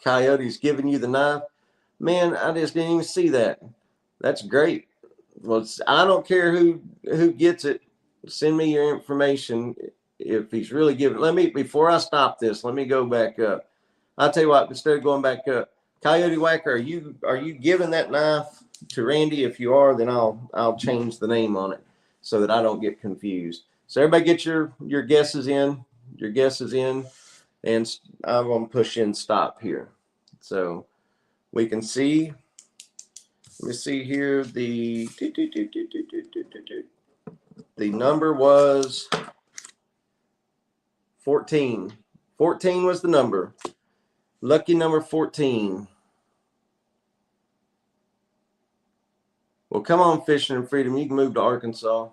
Coyote's giving you the knife. Man, I just didn't even see that. That's great. Well, I don't care who gets it. Send me your information if he's really giving. Before I stop this, let me go back up. I'll tell you what, instead of going back up, Coyote Whacker, are you giving that knife to Randy? If you are, then I'll change the name on it so that I don't get confused. So everybody get your guesses in. And I'm gonna push in stop here. So we can see. Let me see here. The number was 14. 14 was the number. Lucky number 14. Well, come on, Fishing and Freedom. You can move to Arkansas.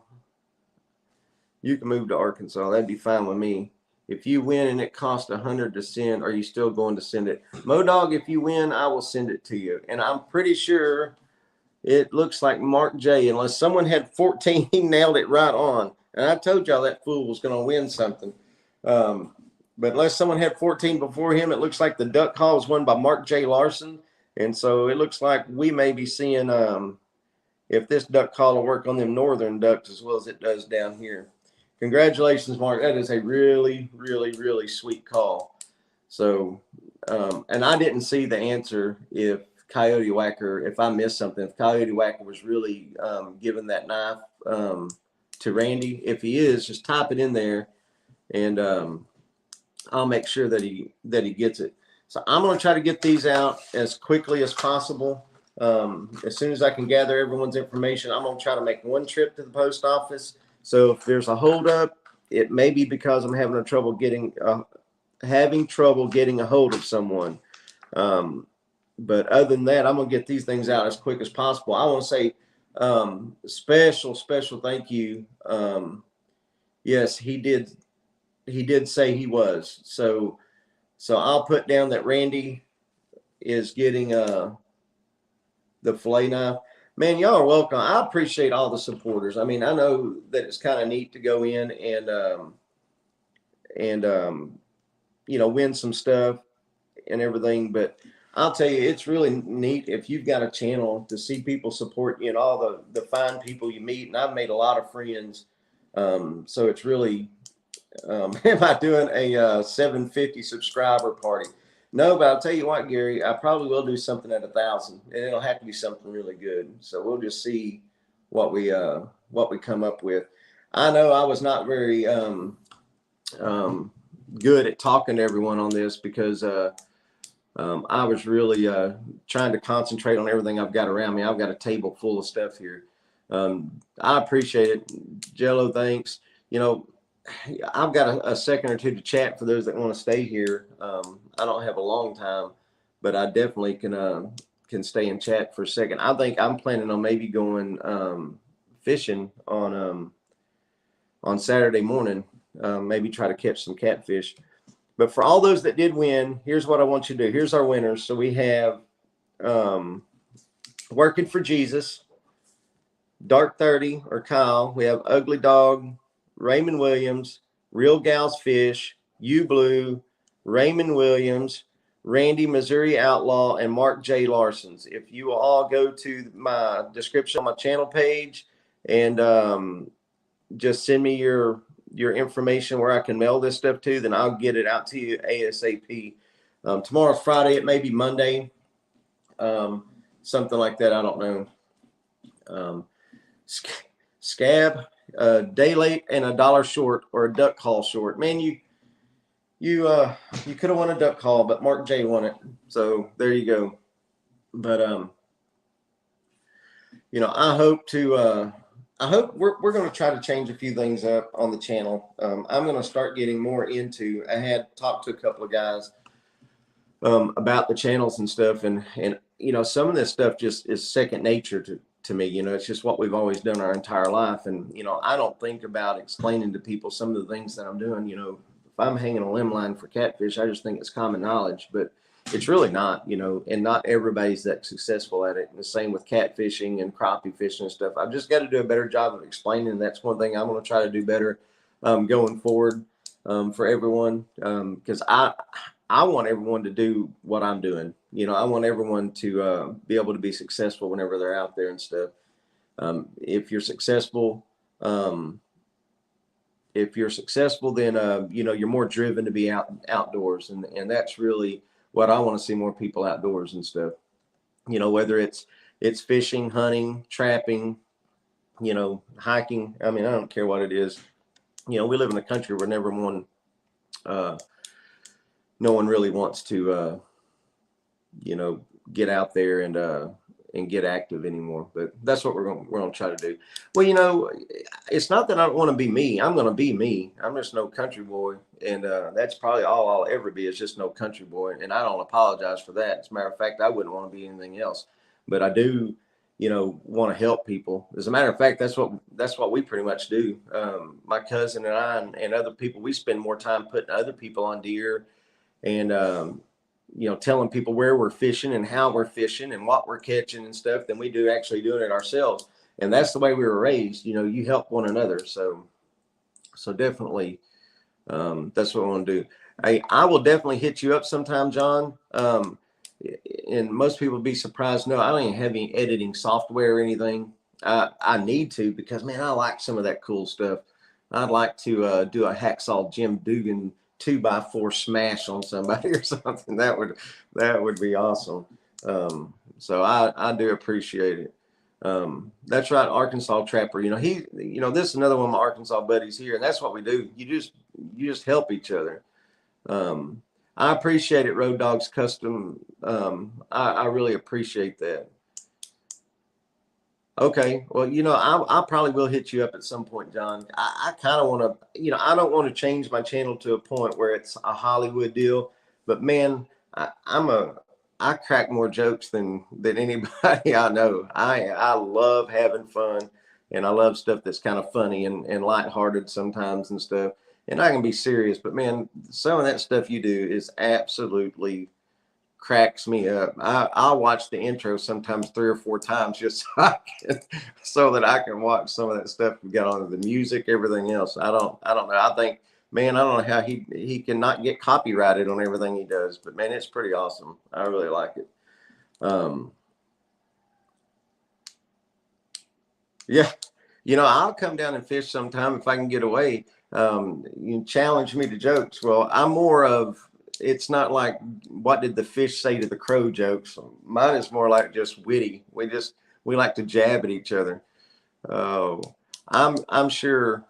That'd be fine with me. If you win and it costs $100 to send, are you still going to send it? Modog, if you win, I will send it to you. And I'm pretty sure it looks like Mark J. Unless someone had 14, he nailed it right on. And I told y'all that fool was going to win something. But unless someone had 14 before him, it looks like the duck call was won by Mark J. Larson. And so it looks like we may be seeing if this duck call will work on them northern ducks as well as it does down here. Congratulations, Mark. That is a really, really, really sweet call. So, and I didn't see the answer if Coyote Whacker, if I missed something, if Coyote Whacker was really giving that knife to Randy. If he is, just type it in there, and I'll make sure that he gets it. So I'm going to try to get these out as quickly as possible. As soon as I can gather everyone's information, I'm going to try to make one trip to the post office. So if there's a holdup, it may be because I'm having trouble getting a hold of someone. But other than that, I'm going to get these things out as quick as possible. I want to say special thank you. Yes, he did say he was. So I'll put down that Randy is getting the fillet knife. Man, y'all are welcome. I appreciate all the supporters. I mean, I know that it's kind of neat to go in and win some stuff and everything, but I'll tell you, it's really neat if you've got a channel to see people support you and all the fine people you meet. And I've made a lot of friends. So it's really, am I doing a 750 subscriber party? No, but I'll tell you what, Gary, I probably will do something at 1,000, and it'll have to be something really good. So we'll just see what we come up with. I know I was not very good at talking to everyone on this because I was really trying to concentrate on everything I've got around me. I've got a table full of stuff here. I appreciate it, Jello. Thanks. I've got a second or two to chat for those that want to stay here. I don't have a long time, but I definitely can stay and chat for a second. I think I'm planning on maybe going fishing on Saturday morning. Maybe try to catch some catfish. But for all those that did win, here's what I want you to do. Here's our winners. So we have Working for Jesus, Dark 30 or Kyle. We have Ugly Dog, Raymond Williams, Real Gals Fish, You Blue, Raymond Williams, Randy Missouri Outlaw, and Mark J. Larson's. If you all go to my description on my channel page and just send me your information where I can mail this stuff to, then I'll get it out to you ASAP. Tomorrow's Friday. It may be Monday. Something like that. I don't know. Scab, day late and $1 short, or a duck call short. Man, you could have won a duck call, but Mark J won it. So there you go. But I hope we're going to try to change a few things up on the channel. I'm going to start getting more into. I had talked to a couple of guys about the channels and stuff, and some of this stuff just is second nature to me. It's just what we've always done our entire life, and I don't think about explaining to people some of the things that I'm doing. If I'm hanging a limb line for catfish, I just think it's common knowledge, but it's really not, and not everybody's that successful at it. And the same with catfishing and crappie fishing and stuff. I've just got to do a better job of explaining. And that's one thing I'm going to try to do better going forward for everyone. Because I want everyone to do what I'm doing. I want everyone to be able to be successful whenever they're out there and stuff. If you're successful, then you're more driven to be outdoors, and that's really what I want to see, more people outdoors and stuff. Whether it's fishing, hunting, trapping, hiking. I mean, I don't care what it is. We live in a country where no one really wants to get out there and get active anymore. But that's what we're going to try to do. Well, it's not that I don't want to be me. I'm going to be me. I'm just no country boy. And that's probably all I'll ever be, is just no country boy. And I don't apologize for that. As a matter of fact, I wouldn't want to be anything else. But I do, want to help people. As a matter of fact, that's what we pretty much do. My cousin and I and other people, we spend more time putting other people on deer and, telling people where we're fishing and how we're fishing and what we're catching and stuff than we do actually doing it ourselves. And that's the way we were raised. You help one another. So definitely, that's what I want to do. I will definitely hit you up sometime, John. And most people be surprised. No, I don't even have any editing software or anything. I need to, because man, I like some of that cool stuff. I'd like to do a hacksaw Jim Dugan 2x4 smash on somebody or something. That would be awesome. So I do appreciate it. That's right, Arkansas Trapper. This is another one of my Arkansas buddies here, and that's what we do. You just help each other. I appreciate it, Road Dogs Custom. I really appreciate that. Okay, well, I probably will hit you up at some point, John. I kind of want to, I don't want to change my channel to a point where it's a Hollywood deal, but man, I crack more jokes than anybody I know. I love having fun, and I love stuff that's kind of funny and lighthearted sometimes and stuff. And I can be serious, but man, some of that stuff you do is absolutely cracks me up. I'll watch the intro sometimes 3 or 4 times just so that I can watch some of that stuff and get on the music, everything else. I don't know. I think, man, I don't know how he can not get copyrighted on everything he does, but man, it's pretty awesome. I really like it. Yeah, I'll come down and fish sometime if I can get away. You challenge me to jokes. Well, I'm more of, it's not like what did the fish say to the crow jokes. Mine is more like just witty. We like to jab at each other. Oh, I'm sure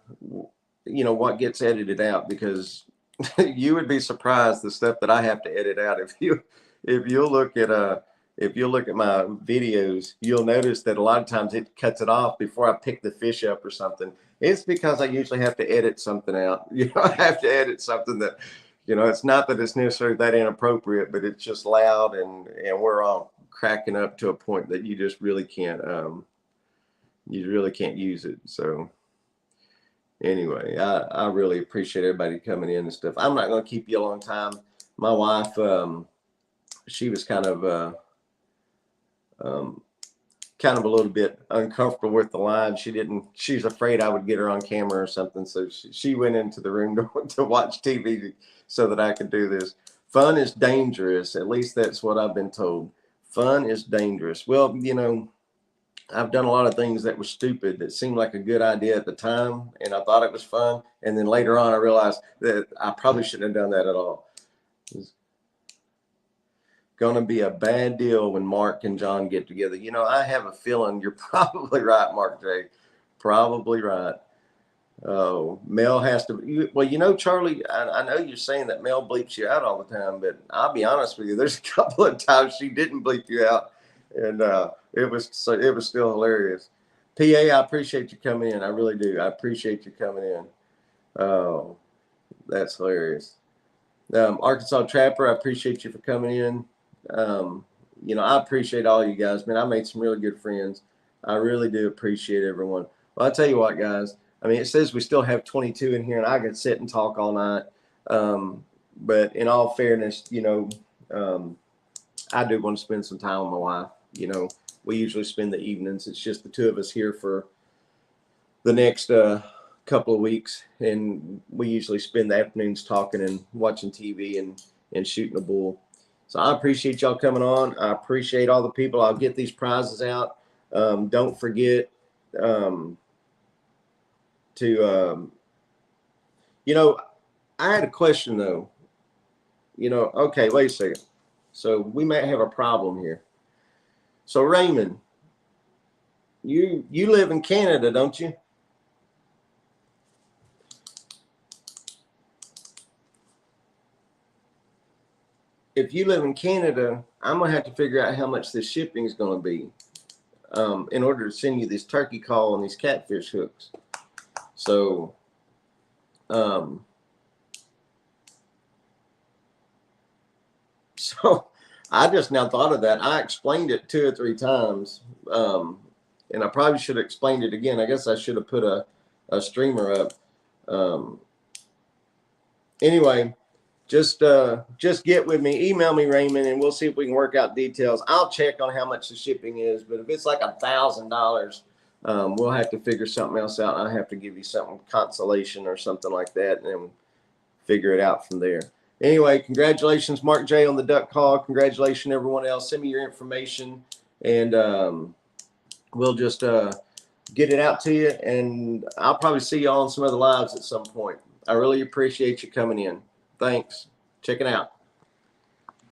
what gets edited out, because you would be surprised the stuff that I have to edit out. If you look at my videos, you'll notice that a lot of times it cuts it off before I pick the fish up or something. It's because I usually have to edit something out. I have to edit something that, it's not that it's necessarily that inappropriate, but it's just loud, and we're all cracking up to a point that you just really can't use it. So anyway, I really appreciate everybody coming in and stuff. I'm not going to keep you a long time. My wife, she was kind of a little bit uncomfortable with the line. She's afraid I would get her on camera or something. So she went into the room to watch TV so that I could do this. Fun is dangerous. At least that's what I've been told. Fun is dangerous. Well, I've done a lot of things that were stupid that seemed like a good idea at the time, and I thought it was fun. And then later on, I realized that I probably shouldn't have done that at all. It's going to be a bad deal when Mark and John get together. I have a feeling you're probably right, Mark J. Probably right. Oh, Mel has to. Well, Charlie, I know you're saying that Mel bleeps you out all the time, but I'll be honest with you. There's a couple of times she didn't bleep you out, and it was still hilarious. PA, I appreciate you coming in. I really do. I appreciate you coming in. Oh, that's hilarious. Arkansas Trapper, I appreciate you for coming in. I appreciate all you guys, man. I made some really good friends. I really do appreciate everyone. Well, I'll tell you what, guys. I mean, it says we still have 22 in here, and I could sit and talk all night. But in all fairness, I do want to spend some time with my wife. We usually spend the evenings. It's just the two of us here for the next couple of weeks, and we usually spend the afternoons talking and watching TV and shooting a bull. So I appreciate y'all coming on. I appreciate all the people. I'll get these prizes out. Don't forget I had a question though. Okay, wait a second. So we might have a problem here. So Raymond, you live in Canada, don't you? If you live in Canada, I'm gonna have to figure out how much the shipping is gonna be in order to send you this turkey call and these catfish hooks. So so I just now thought of that. I explained it 2 or 3 times, and I probably should have explained it again. I guess I should have put a streamer up. Anyway, just get with me, email me, Raymond, and we'll see if we can work out details. I'll check on how much the shipping is, but if it's like $1,000, we'll have to figure something else out. I have to give you something, consolation or something like that, and then figure it out from there. Anyway, congratulations, Mark J, on the duck call. Congratulations, everyone else. Send me your information, and we'll just get it out to you. And I'll probably see you all on some other lives at some point. I really appreciate you coming in. Thanks. Check it out.